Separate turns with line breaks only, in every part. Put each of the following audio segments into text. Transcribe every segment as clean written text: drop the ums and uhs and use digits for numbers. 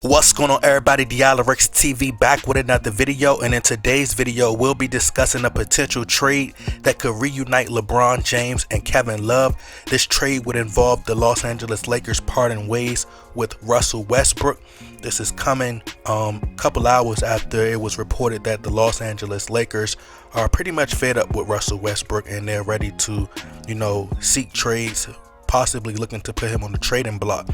What's going on, everybody? Dialerix TV back with another video, and in today's video we'll be discussing a potential trade that could reunite LeBron James and Kevin Love. This trade would involve the Los Angeles Lakers parting ways with Russell Westbrook. This is coming a couple hours after it was reported that the Los Angeles Lakers are pretty much fed up with Russell Westbrook and they're ready to, seek trades, possibly looking to put him on the trading block.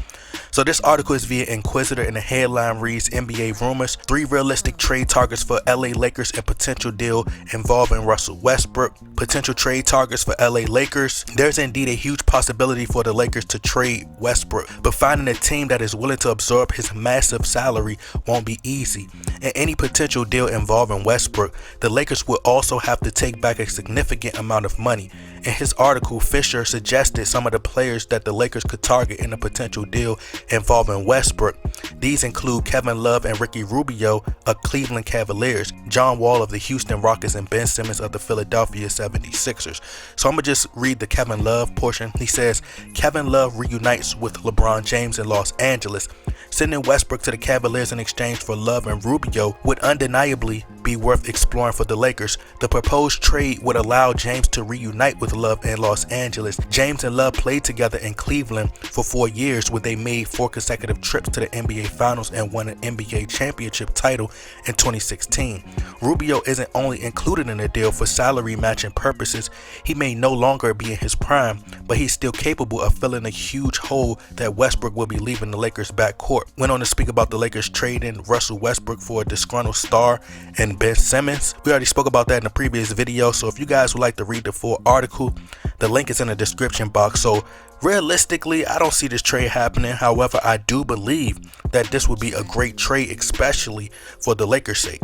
So this article is via Inquisitor and the headline reads, NBA rumors, 3 realistic trade targets for LA Lakers and potential deal involving Russell Westbrook. Potential trade targets for LA Lakers. There's indeed a huge possibility for the Lakers to trade Westbrook, but finding a team that is willing to absorb his massive salary won't be easy. In any potential deal involving Westbrook, the Lakers will also have to take back a significant amount of money. In his article, Fisher suggested some of the players that the Lakers could target in a potential deal involving Westbrook. These include Kevin Love and Ricky Rubio of Cleveland Cavaliers, John Wall of the Houston Rockets, and Ben Simmons of the Philadelphia 76ers. So I'm going to just read the Kevin Love portion. He says, Kevin Love reunites with LeBron James in Los Angeles. Sending Westbrook to the Cavaliers in exchange for Love and Rubio would undeniably be worth exploring for the Lakers. The proposed trade would allow James to reunite with Love in Los Angeles. James and Love played together in Cleveland for 4 years, where they made 4 consecutive trips to the NBA Finals and won an NBA championship title in 2016. Rubio isn't only included in the deal for salary matching purposes. He may no longer be in his prime, but he's still capable of filling a huge hole that Westbrook will be leaving the Lakers backcourt. Went on to speak about the Lakers trading Russell Westbrook for a disgruntled star and Ben Simmons. We already spoke about that in the previous video, so if you guys would like to read the full article, the link is in the description box. So realistically, I don't see this trade happening. However, I do believe that this would be a great trade, especially for the Lakers' sake.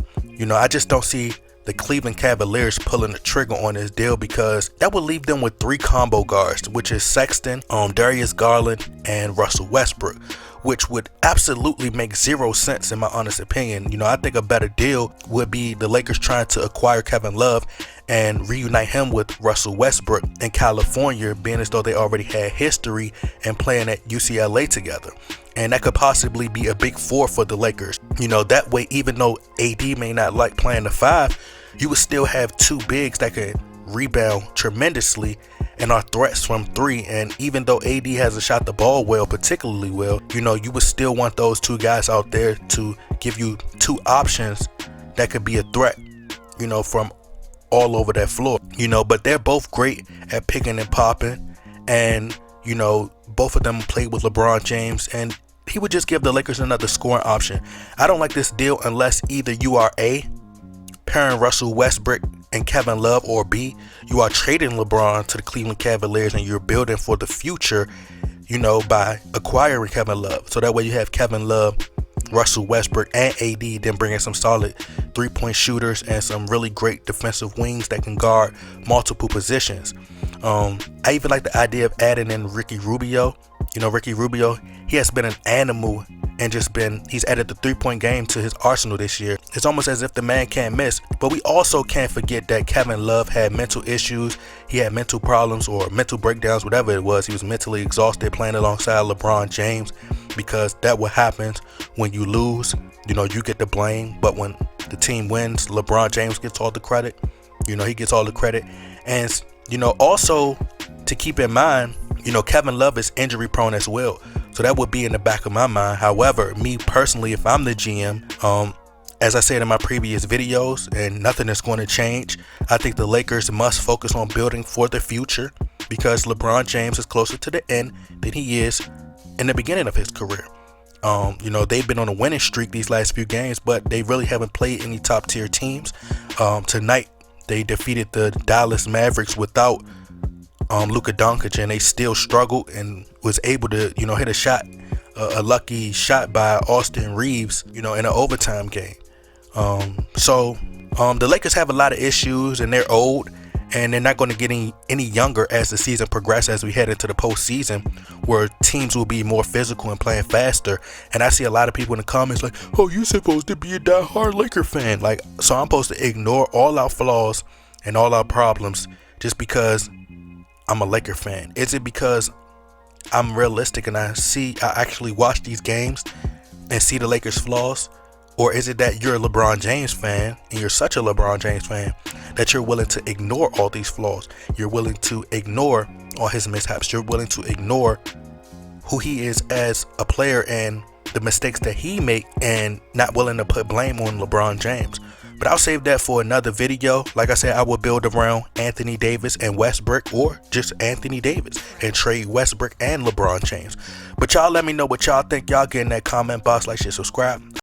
I just don't see the Cleveland Cavaliers pulling the trigger on this deal, because that would leave them with 3 combo guards, which is Sexton, Darius Garland, and Russell Westbrook, which would absolutely make 0 sense in my honest opinion. I think a better deal would be the Lakers trying to acquire Kevin Love and reunite him with Russell Westbrook in California, being as though they already had history and playing at UCLA together. And that could possibly be a big 4 for the Lakers. That way, even though AD may not like playing the 5, you would still have 2 bigs that can rebound tremendously and are threats from 3. And even though AD hasn't shot the ball well, particularly well, you would still want those 2 guys out there to give you 2 options that could be a threat, from all over that floor. But they're both great at picking and popping, and both of them played with LeBron James, and he would just give the Lakers another scoring option. I don't like this deal unless either you are A, pairing Russell Westbrook and Kevin Love, or B, you are trading LeBron to the Cleveland Cavaliers and you're building for the future, by acquiring Kevin Love. So that way you have Kevin Love, Russell Westbrook, and AD, then bring in some solid 3-point shooters and some really great defensive wings that can guard multiple positions. I even like the idea of adding in Ricky Rubio. Ricky Rubio, he has been an animal and he's added the 3-point game to his arsenal this year. It's almost as if the man can't miss. But we also can't forget that Kevin Love had mental issues. He had mental problems or mental breakdowns, whatever it was. He was mentally exhausted playing alongside LeBron James, because that's what happens when you lose. You get the blame, but when the team wins, LeBron James gets all the credit. He gets all the credit. And also to keep in mind, Kevin Love is injury prone as well. So that would be in the back of my mind. However, me personally, if I'm the GM, as I said in my previous videos, and nothing is going to change, I think the Lakers must focus on building for the future, because LeBron James is closer to the end than he is in the beginning of his career. They've been on a winning streak these last few games, but they really haven't played any top tier teams. Tonight, they defeated the Dallas Mavericks without Luka Doncic, and they still struggled and was able to, hit a shot, a lucky shot by Austin Reeves, in an overtime game. The Lakers have a lot of issues, and they're old, and they're not going to get any younger as the season progresses, as we head into the postseason, where teams will be more physical and playing faster. And I see a lot of people in the comments like, oh, you're supposed to be a diehard Laker fan. So I'm supposed to ignore all our flaws and all our problems just because I'm a Laker fan? Is it because I'm realistic and I actually watch these games and see the Lakers' flaws? Or is it that you're a LeBron James fan, and you're such a LeBron James fan, that you're willing to ignore all these flaws? You're willing to ignore all his mishaps. You're willing to ignore who he is as a player and the mistakes that he make, and not willing to put blame on LeBron James. But I'll save that for another video. Like I said, I will build around Anthony Davis and Westbrook, or just Anthony Davis, and trade Westbrook and LeBron James. But y'all let me know what y'all think. Y'all get in that comment box, like, share, subscribe.